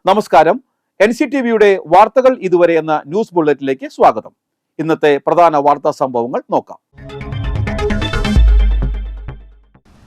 നമസ്കാരം. NCTVയുടെ വാർത്തകൾ ഇതുവരെ എന്ന ന്യൂസ് ബുള്ളറ്റിലേക്ക് സ്വാഗതം. ഇന്നത്തെ പ്രധാന വാർത്താ സംഭവങ്ങൾ നോക്കാം.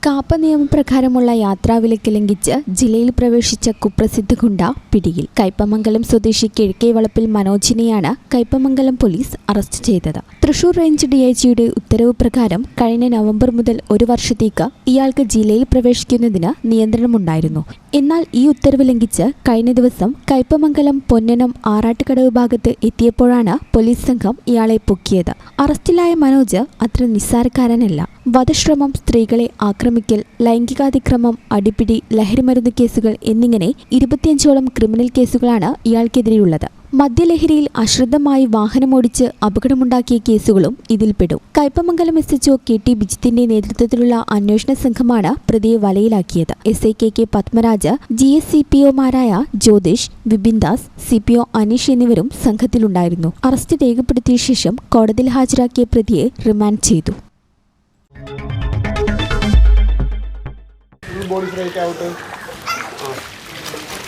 കാപ്പ നിയമപ്രകാരമുള്ള യാത്രാവിലക്ക് ലംഘിച്ച് ജില്ലയിൽ പ്രവേശിച്ച കുപ്രസിദ്ധ ഗുണ്ട പിടിയിൽ. കയ്പമംഗലം സ്വദേശി കിഴക്കേ വളപ്പിൽ മനോജിനെയാണ് കയ്പമംഗലം പോലീസ് അറസ്റ്റ് ചെയ്തത്. തൃശൂർ റേഞ്ച് DIGയുടെ ഉത്തരവ് പ്രകാരം കഴിഞ്ഞ നവംബർ മുതൽ ഒരു വർഷത്തേക്ക് ഇയാൾക്ക് ജില്ലയിൽ പ്രവേശിക്കുന്നതിന് നിയന്ത്രണമുണ്ടായിരുന്നു. എന്നാൽ ഈ ഉത്തരവ് ലംഘിച്ച് കഴിഞ്ഞ ദിവസം കയ്പമംഗലം പൊന്നനം ആറാട്ടുകടവ് ഭാഗത്ത് എത്തിയപ്പോഴാണ് പോലീസ് സംഘം ഇയാളെ പൊക്കിയത്. അറസ്റ്റിലായ മനോജ് അത്ര നിസ്സാരക്കാരനല്ല. വധശ്രമം, സ്ത്രീകളെ ആക്രമിക്കൽ, ലൈംഗികാതിക്രമം, അടിപിടി, ലഹരിമരുന്ന് കേസുകൾ എന്നിങ്ങനെ 25ഓളം ക്രിമിനൽ കേസുകളാണ് ഇയാൾക്കെതിരെയുള്ളത്. മദ്യലഹരിയിൽ അശ്രദ്ധമായി വാഹനമോടിച്ച് അപകടമുണ്ടാക്കിയ കേസുകളും ഇതിൽപ്പെടും. കയ്പമംഗലം SHO KT ബിജിത്തിന്റെ നേതൃത്വത്തിലുള്ള അന്വേഷണ സംഘമാണ് പ്രതിയെ വലയിലാക്കിയത്. SI KK Padmaraj, GSCPOമാരായ Jyothish, Vipindas, CPO Aneesh എന്നിവരും സംഘത്തിലുണ്ടായിരുന്നു. അറസ്റ്റ് രേഖപ്പെടുത്തിയ ശേഷം കോടതിയിൽ ഹാജരാക്കിയ പ്രതിയെ റിമാൻഡ് ചെയ്തു. Body straight out,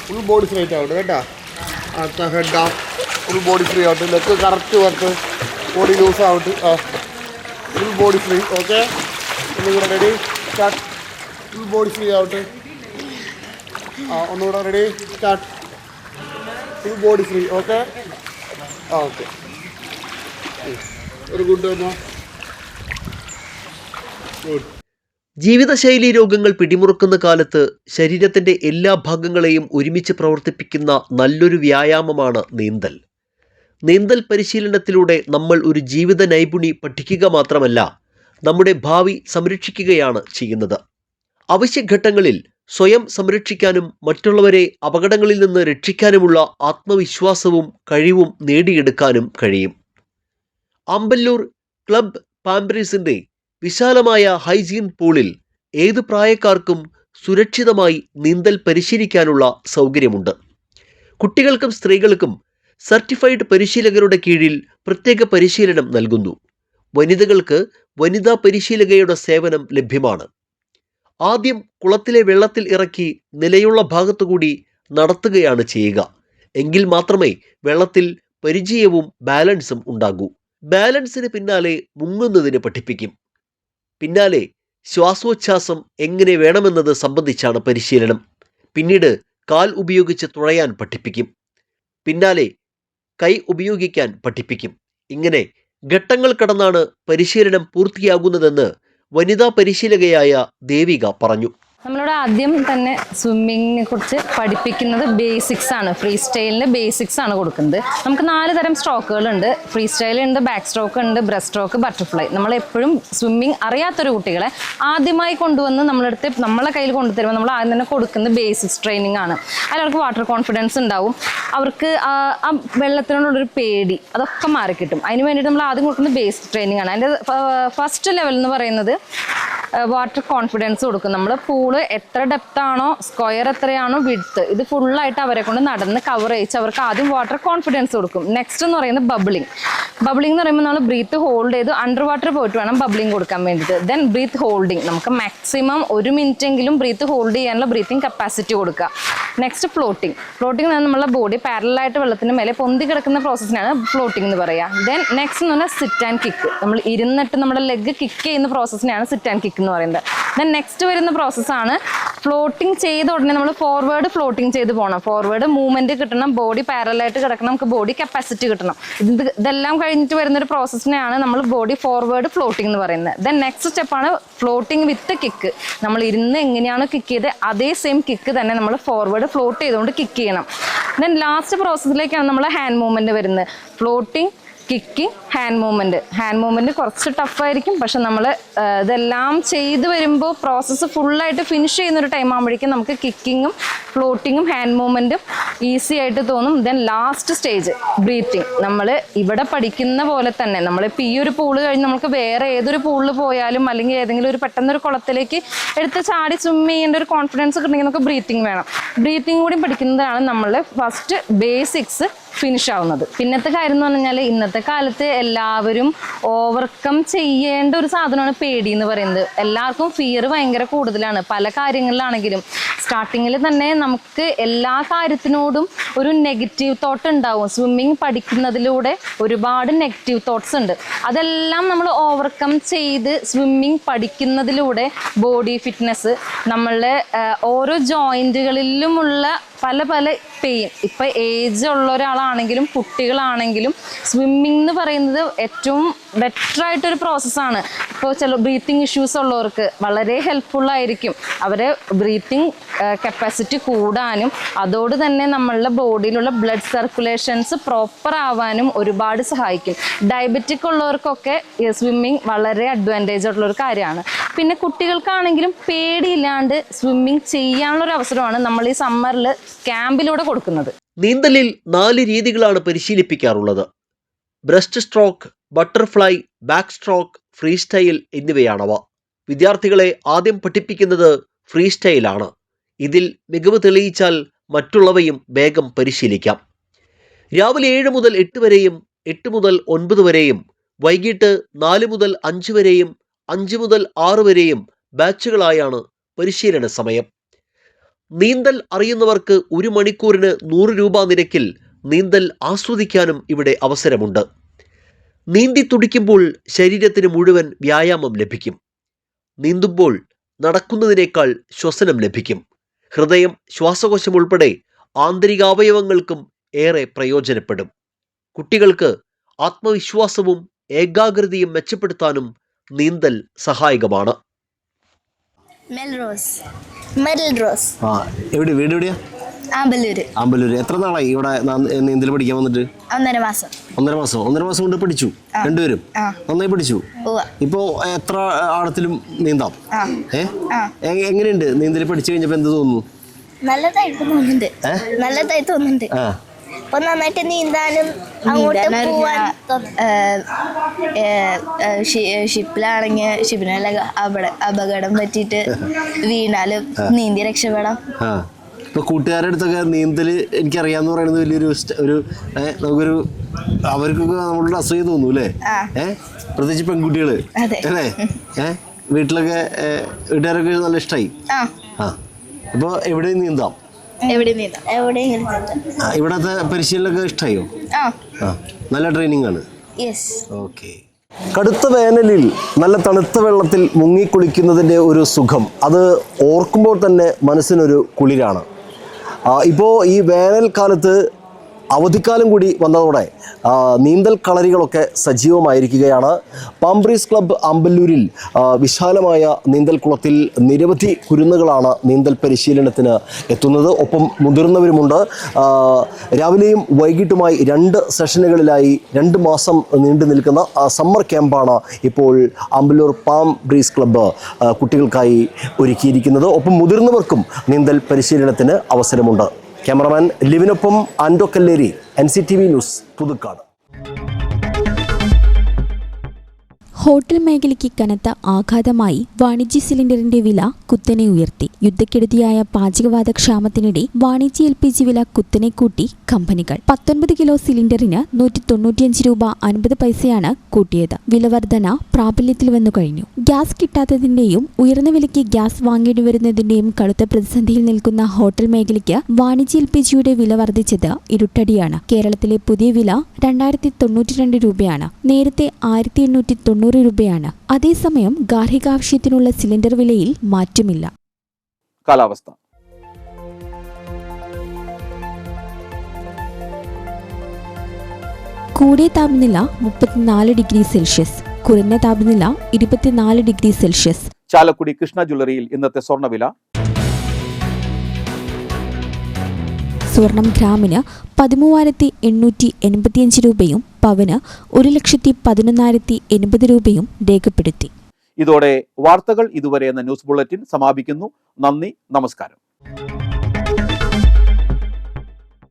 full body straight out കേട്ടോ. അടുത്ത head off, full body free out, leg correct work, body loose out, full body free. Okay, ഒന്നുകൂടെ ready, start. Full body free out, ഒന്നുകൂടെ ready, start. Full body free. Okay okay, ഒരു good അമ്മ, good. ജീവിതശൈലി രോഗങ്ങൾ പിടിമുറുക്കുന്ന കാലത്ത് ശരീരത്തിൻ്റെ എല്ലാ ഭാഗങ്ങളെയും ഒരുമിച്ച് പ്രവർത്തിപ്പിക്കുന്ന നല്ലൊരു വ്യായാമമാണ് നീന്തൽ. നീന്തൽ പരിശീലനത്തിലൂടെ നമ്മൾ ഒരു ജീവിത നൈപുണി പഠിക്കുക മാത്രമല്ല, നമ്മുടെ ഭാവി സംരക്ഷിക്കുകയാണ് ചെയ്യുന്നത്. അവശ്യഘട്ടങ്ങളിൽ സ്വയം സംരക്ഷിക്കാനും മറ്റുള്ളവരെ അപകടങ്ങളിൽ നിന്ന് രക്ഷിക്കാനുമുള്ള ആത്മവിശ്വാസവും കഴിവും നേടിയെടുക്കാനും കഴിയും. അമ്പല്ലൂർ ക്ലബ് പാംബ്രീസിൻ്റെ വിശാലമായ ഹൈജീൻ പൂളിൽ ഏത് പ്രായക്കാർക്കും സുരക്ഷിതമായി നീന്തൽ പരിശീലിക്കാനുള്ള സൗകര്യമുണ്ട്. കുട്ടികൾക്കും സ്ത്രീകൾക്കും സർട്ടിഫൈഡ് പരിശീലകരുടെ കീഴിൽ പ്രത്യേക പരിശീലനം നൽകുന്നു. വനിതകൾക്ക് വനിതാ പരിശീലകയുടെ സേവനം ലഭ്യമാണ്. ആദ്യം കുളത്തിലെ വെള്ളത്തിൽ ഇറക്കി നിലയുള്ള ഭാഗത്തുകൂടി നടത്തുകയാണ് ചെയ്യുക. എങ്കിൽ മാത്രമേ വെള്ളത്തിൽ പരിചയവും ബാലൻസും ഉണ്ടാകൂ. ബാലൻസിന് പിന്നാലെ മുങ്ങുന്നതിന് പഠിപ്പിക്കും. പിന്നാലെ ശ്വാസോച്ഛ്വാസം എങ്ങനെ വേണമെന്നത് സംബന്ധിച്ചാണ് പരിശീലനം. പിന്നീട് കാൽ ഉപയോഗിച്ച് തുഴയാൻ പഠിപ്പിക്കും. പിന്നാലെ കൈ ഉപയോഗിക്കാൻ പഠിപ്പിക്കും. ഇങ്ങനെ ഘട്ടങ്ങൾ കടന്നാണ് പരിശീലനം പൂർത്തിയാകുന്നതെന്ന് വനിതാ പരിശീലകയായ ദേവിക പറഞ്ഞു. നമ്മളിവിടെ ആദ്യം തന്നെ സ്വിമ്മിങ്ങിനെ കുറിച്ച് പഠിപ്പിക്കുന്നത് ബേസിക്സ് ആണ്. ഫ്രീ സ്റ്റൈലിന് ബേസിക്സ് ആണ് കൊടുക്കുന്നത്. നമുക്ക് 4 തരം സ്ട്രോക്കുകളുണ്ട്. ഫ്രീ സ്റ്റൈൽ ഉണ്ട്, ബാക്ക് സ്ട്രോക്ക് ഉണ്ട്, ബ്രസ്റ്റ് സ്ട്രോക്ക്, ബട്ടർഫ്ലൈ. നമ്മളെപ്പോഴും സ്വിമ്മിങ് അറിയാത്തൊരു കുട്ടികളെ ആദ്യമായി കൊണ്ടുവന്ന് നമ്മളെ കയ്യിൽ കൊണ്ടുതരുമ്പോൾ നമ്മൾ ആദ്യം തന്നെ കൊടുക്കുന്നത് ബേസിക്സ് ട്രെയിനിങ് ആണ്. അതിലവർക്ക് വാട്ടർ കോൺഫിഡൻസ് ഉണ്ടാവും. അവർക്ക് ആ വെള്ളത്തിനോടുള്ളൊരു പേടി അതൊക്കെ മാറിക്കിട്ടും. അതിന് വേണ്ടിയിട്ട് നമ്മൾ ആദ്യം കൊടുക്കുന്നത് ബേസിക് ട്രെയിനിങ് ആണ്. അതിൻ്റെ ഫസ്റ്റ് ലെവൽ എന്ന് പറയുന്നത് വാട്ടർ കോൺഫിഡൻസ് കൊടുക്കും. നമ്മൾ പൂള് എത്ര ഡെപ്ത് ആണോ, സ്ക്വയർ എത്രയാണോ, വിഡ്ത്ത്, ഇത് ഫുള്ളായിട്ട് അവരെ കൊണ്ട് നടന്ന് കവർ ചെയ്യിച്ച് അവർക്ക് ആദ്യം വാട്ടർ കോൺഫിഡൻസ് കൊടുക്കും. നെക്സ്റ്റ് എന്ന് പറയുന്നത് ബബ്ലിംഗ്. ബബ്ലിംഗ് എന്ന് പറയുമ്പോൾ നമ്മൾ ബ്രീത്ത് ഹോൾഡ് ചെയ്ത് അണ്ടർ വാട്ടർ പോയിട്ട് വേണം ബബ്ലിംഗ് കൊടുക്കാൻ വേണ്ടിയിട്ട്. ദെൻ ബ്രീത്ത് ഹോൾഡിങ്, നമുക്ക് മാക്സിമം 1 മിനിറ്റെങ്കിലും ബ്രീത്ത് ഹോൾഡ് ചെയ്യാനുള്ള ബ്രീത്തിങ് കപ്പാസിറ്റി കൊടുക്കുക. Next floating. ഫ്ലോട്ടിംഗ് എന്ന് നമ്മളെ ബോഡി പാരലായിട്ട് വെള്ളത്തിന് മേലെ പൊന്തി കിടക്കുന്ന പ്രോസസ്സിനാണ് ഫ്ലോട്ടിംഗ് എന്ന് പറയുക. ദെൻ നെക്സ്റ്റ് എന്ന് പറഞ്ഞാൽ സിറ്റ് ആൻഡ് കിക്ക്. നമ്മൾ ഇരുന്നിട്ട് നമ്മുടെ ലെഗ് കിക്ക് ചെയ്യുന്ന പ്രോസസ്സിനെയാണ് സിറ്റ് ആൻഡ് കിക്ക് എന്ന് പറയുന്നത്. ദെൻ നെക്സ്റ്റ് വരുന്ന പ്രോസസ്സാണ് ഫ്ലോട്ടിംഗ് ചെയ്ത ഉടനെ നമ്മൾ ഫോർവേഡ് ഫ്ലോട്ടിംഗ് ചെയ്ത് പോകണം. ഫോർവേഡ് മൂവ്മെന്റ് കിട്ടണം, ബോഡി പാരലായിട്ട് കിടക്കണം, നമുക്ക് ബോഡി കപ്പാസിറ്റി കിട്ടണം. ഇതെല്ലാം കഴിഞ്ഞിട്ട് വരുന്നൊരു പ്രോസസ്സിനെയാണ് നമ്മൾ ബോഡി ഫോർവേഡ് ഫ്ലോട്ടിംഗ് എന്ന് പറയുന്നത്. ദെൻ നെക്സ്റ്റ് സ്റ്റെപ്പാണ് ഫ്ലോട്ടിംഗ് വിത്ത് കിക്ക്. നമ്മൾ ഇരുന്ന് എങ്ങനെയാണോ കിക്ക് ചെയ്ത് അതേ സെയിം കിക്ക് തന്നെ നമ്മൾ ഫോർവേഡ് ഫ്ലോട്ട് ചെയ്തുകൊണ്ട് കിക്ക് ചെയ്യണം. ദെൻ ലാസ്റ്റ് പ്രോസസ്സിലേക്കാണ് നമ്മൾ ഹാൻഡ് മൂവ്മെന്റ് വരുന്നത്. ഫ്ലോട്ടിംഗ്, കിക്കിങ്, ഹാൻഡ് മൂവ്മെൻറ്റ് കുറച്ച് ടഫായിരിക്കും. പക്ഷെ നമ്മൾ ഇതെല്ലാം ചെയ്ത് വരുമ്പോൾ പ്രോസസ്സ് ഫുള്ളായിട്ട് ഫിനിഷ് ചെയ്യുന്നൊരു ടൈം ആകുമ്പോഴേക്കും നമുക്ക് കിക്കിങ്ങും ഫ്ലോട്ടിങ്ങും ഹാൻഡ് മൂവ്മെൻറ്റും ഈസി ആയിട്ട് തോന്നും. Then last stage breathing. നമ്മൾ ഇവിടെ പഠിക്കുന്ന പോലെ തന്നെ നമ്മളിപ്പോൾ ഈ ഒരു പൂള് കഴിഞ്ഞ് നമുക്ക് വേറെ ഏതൊരു പൂളിൽ പോയാലും അല്ലെങ്കിൽ ഏതെങ്കിലും ഒരു പെട്ടെന്നൊരു കുളത്തിലേക്ക് എടുത്ത് ചാടി സ്വിം ചെയ്യേണ്ട ഒരു കോൺഫിഡൻസ് കിട്ടണമെങ്കിൽ നമുക്ക് ബ്രീത്തിങ് വേണം. ബ്രീത്തിങ് കൂടി പഠിക്കുന്നതാണ് നമ്മളുടെ ഫസ്റ്റ് ബേസിക്സ് ഫിനിഷ് ആവുന്നത്. പിന്നത്തെ കാര്യം എന്ന് പറഞ്ഞാൽ ഇന്നത്തെ കാലത്ത് എല്ലാവരും ഓവർകം ചെയ്യേണ്ട ഒരു സാധനമാണ് പേടി എന്ന് പറയുന്നത്. എല്ലാവർക്കും ഫിയർ ഭയങ്കര കൂടുതലാണ് പല കാര്യങ്ങളിലാണെങ്കിലും. സ്റ്റാർട്ടിങ്ങിൽ തന്നെ നമുക്ക് എല്ലാ കാര്യത്തിനോടും ഒരു നെഗറ്റീവ് തോട്ട് ഉണ്ടാവും. സ്വിമ്മിങ് പഠിക്കുന്നതിലൂടെ ഒരുപാട് നെഗറ്റീവ് തോട്ട്സ് ഉണ്ട്. അതെല്ലാം നമ്മൾ ഓവർകം ചെയ്ത് സ്വിമ്മിങ് പഠിക്കുന്നതിലൂടെ ബോഡി ഫിറ്റ്നസ്, നമ്മളുടെ ഓരോ ജോയിൻറ്റുകളിലുമുള്ള പല പല പെയിൻ, ഇപ്പം ഏജ് ഉള്ള ഒരാളാണെങ്കിലും കുട്ടികളാണെങ്കിലും സ്വിമ്മിങ് എന്ന് പറയുന്നത് ഏറ്റവും ബെറ്ററായിട്ടൊരു പ്രോസസ്സാണ്. ഇപ്പോൾ ചില ബ്രീത്തിങ് ഇഷ്യൂസ് ഉള്ളവർക്ക് വളരെ ഹെൽപ്ഫുള്ളായിരിക്കും. അവരെ ബ്രീത്തിങ് കപ്പാസിറ്റി കൂടാനും അതോട് തന്നെ നമ്മളുടെ ബോഡിയിലുള്ള ബ്ലഡ് സർക്കുലേഷൻസ് പ്രോപ്പർ ആവാനും ഒരുപാട് സഹായിക്കും. ഡയബറ്റിക് ഉള്ളവർക്കൊക്കെ സ്വിമ്മിങ് വളരെ അഡ്വാൻറ്റേജ് ഉള്ളൊരു കാര്യമാണ്. പിന്നെ കുട്ടികൾക്കാണെങ്കിലും പേടിയില്ലാണ്ട് സ്വിമ്മിങ് ചെയ്യാനുള്ളൊരു അവസരമാണ് നമ്മൾ ഈ സമ്മറിൽ ക്യാമ്പിലൂടെ കൊടുക്കുന്നത്. നീന്തലിൽ 4 രീതികളാണ് പരിശീലിപ്പിക്കാറുള്ളത്. Breaststroke, butterfly, backstroke, freestyle എന്നിവയാണവ. വിദ്യാർത്ഥികളെ ആദ്യം പഠിപ്പിക്കുന്നത് ഫ്രീ സ്റ്റൈലാണ്. ഇതിൽ മികവ് തെളിയിച്ചാൽ മറ്റുള്ളവയും വേഗം പരിശീലിക്കാം. രാവിലെ 7 മുതൽ 8 വരെയും 8 മുതൽ 9 വരെയും വൈകിട്ട് 4 മുതൽ 5 വരെയും 5 മുതൽ 6 വരെയും ബാച്ചുകളായാണ് പരിശീലന സമയം. നീന്തൽ അറിയുന്നവർക്ക് 1 മണിക്കൂറിന് 100 രൂപ നിരക്കിൽ നീന്തൽ ആസ്വദിക്കാനും ഇവിടെ അവസരമുണ്ട്. നീന്തി തുടിക്കുമ്പോൾ ശരീരത്തിന് മുഴുവൻ വ്യായാമം ലഭിക്കും. നീന്തുമ്പോൾ നടക്കുന്നതിനേക്കാൾ ശ്വസനം ലഭിക്കും. ഹൃദയം, ശ്വാസകോശം ഉൾപ്പെടെ ആന്തരികാവയവങ്ങൾക്കും ഏറെ പ്രയോജനപ്പെടും. കുട്ടികൾക്ക് ആത്മവിശ്വാസവും ഏകാഗ്രതയും മെച്ചപ്പെടുത്താനും നീന്തൽ സഹായകമാണ്. മെൽറോസ്. എവിടെ വീട് എവിടെയാ? ആമ്പല്ലൂര്. എത്ര നാളായി ഇവിടെ നീന്തൽ പഠിക്കാൻ വന്നിട്ട്? 1.5 മാസം. 1.5 മാസം കൊണ്ട് പഠിച്ചു രണ്ടുപേരും? നന്നായി പഠിച്ചു. ഇപ്പൊ എത്ര ആഴത്തിലും നീന്താം? എങ്ങനെയുണ്ട് നീന്തൽ പഠിച്ചു കഴിഞ്ഞപ്പോ എന്ത് തോന്നുന്നു? നല്ലതായിട്ട് തോന്നുന്നുണ്ട്. ഇപ്പൊ നന്നായിട്ട് നീന്താനും അങ്ങോട്ട് പോവാൻ. ഷിപ്പിലാണെങ്കിൽ ഷിപ്പിനെല്ലാം അപകടം പറ്റിയിട്ട് വീണാലും നീന്തി രക്ഷപ്പെടാം. ഇപ്പൊ കൂട്ടുകാരുടെ അടുത്തൊക്കെ നീന്തൽ എനിക്കറിയാന്ന് പറയുന്നത് വലിയൊരു നമുക്കൊരു അവർക്കൊക്കെ നമ്മളുടെ അസൂയ തോന്നും അല്ലേ? പ്രത്യേകിച്ച് പെൺകുട്ടികള് അല്ലേ? വീട്ടിലൊക്കെ വീട്ടുകാരൊക്കെ നല്ല ഇഷ്ടമായി. അപ്പൊ എവിടെയും നീന്താം? ഇവിടത്തെ പരിശീലനമൊക്കെ ഇഷ്ടമായോ? നല്ല ട്രെയിനിങ് ആണ്. ഓക്കെ. കടുത്ത വേനലിൽ നല്ല തണുത്ത വെള്ളത്തിൽ മുങ്ങിക്കുളിക്കുന്നതിൻ്റെ ഒരു സുഖം, അത് ഓർക്കുമ്പോൾ തന്നെ മനസ്സിനൊരു കുളിരാണ്. ഇപ്പോൾ ഈ വേനൽക്കാലത്ത് അവധിക്കാലം കൂടി വന്നതോടെ നീന്തൽ കളരികളൊക്കെ സജീവമായിരിക്കുകയാണ്. പാം ബ്രീസ് ക്ലബ്ബ് ആമ്പല്ലൂരിൽ വിശാലമായ നീന്തൽ കുളത്തിൽ നിരവധി കുരുന്നുകളാണ് നീന്തൽ പരിശീലനത്തിന് എത്തുന്നത്. ഒപ്പം മുതിർന്നവരുമുണ്ട്. രാവിലെയും വൈകിട്ടുമായി 2 സെഷനുകളിലായി 2 മാസം നീണ്ടു നിൽക്കുന്ന സമ്മർ ക്യാമ്പാണ് ഇപ്പോൾ ആമ്പല്ലൂർ പാം ബ്രീസ് ക്ലബ്ബ് കുട്ടികൾക്കായി ഒരുക്കിയിരിക്കുന്നത്. ഒപ്പം മുതിർന്നവർക്കും നീന്തൽ പരിശീലനത്തിന് അവസരമുണ്ട്. ക്യാമറമാൻ ലിവിനൊപ്പം Ando Kalleri, NCTV news, Puthukkad. Hotel മേഖലയ്ക്ക് കനത്ത ആഘാതമായി വാണിജ്യ സിലിണ്ടറിന്റെ വില കുത്തനെ ഉയർത്തി. യുദ്ധക്കെടുതിയായ പാചകവാത ക്ഷാമത്തിനിടെ വാണിജ്യ LPG വില കുത്തനെ കൂട്ടി കമ്പനികൾ. 19 കിലോ സിലിണ്ടറിന് 195 രൂപ 50 പൈസയാണ് കൂട്ടിയത്. വിലവർധന പ്രാബല്യത്തിൽ വന്നു കഴിഞ്ഞു. ഗ്യാസ് കിട്ടാത്തതിന്റെയും ഉയർന്ന വിലയ്ക്ക് ഗ്യാസ് വാങ്ങേണ്ടി വരുന്നതിന്റെയും കടുത്ത പ്രതിസന്ധിയിൽ നിൽക്കുന്ന ഹോട്ടൽ മേഖലയ്ക്ക് വാണിജ്യ LPGയുടെ വില വർദ്ധിച്ചത് ഇരുട്ടടിയാണ്. കേരളത്തിലെ പുതിയ വില 2092 രൂപയാണ്. നേരത്തെ 1890 രൂപയാണ്. അതേസമയം ഗാർഹികാവശ്യത്തിനുള്ള സിലിണ്ടർ വിലയിൽ മാറ്റമില്ല. കാലാവസ്ഥ. കൂടിയ താപനില 34 ഡിഗ്രി സെൽഷ്യസ്, കുറഞ്ഞ താപനില 24 ഡിഗ്രി സെൽഷ്യസ്. ചാലക്കുടി കൃഷ്ണ ജ്വല്ലറിയിൽ ഇന്നത്തെ സ്വർണ്ണവില. സ്വർണം ഗ്രാമിന് 13,885 രൂപയും പവന് 1,11,080 രൂപയും രേഖപ്പെടുത്തി. ഇതോടെ വാർത്തകൾ ഇതുവരെ എന്ന ന്യൂസ് ബുള്ളറ്റിൻ സമാപിക്കുന്നു. നന്ദി, നമസ്കാരം.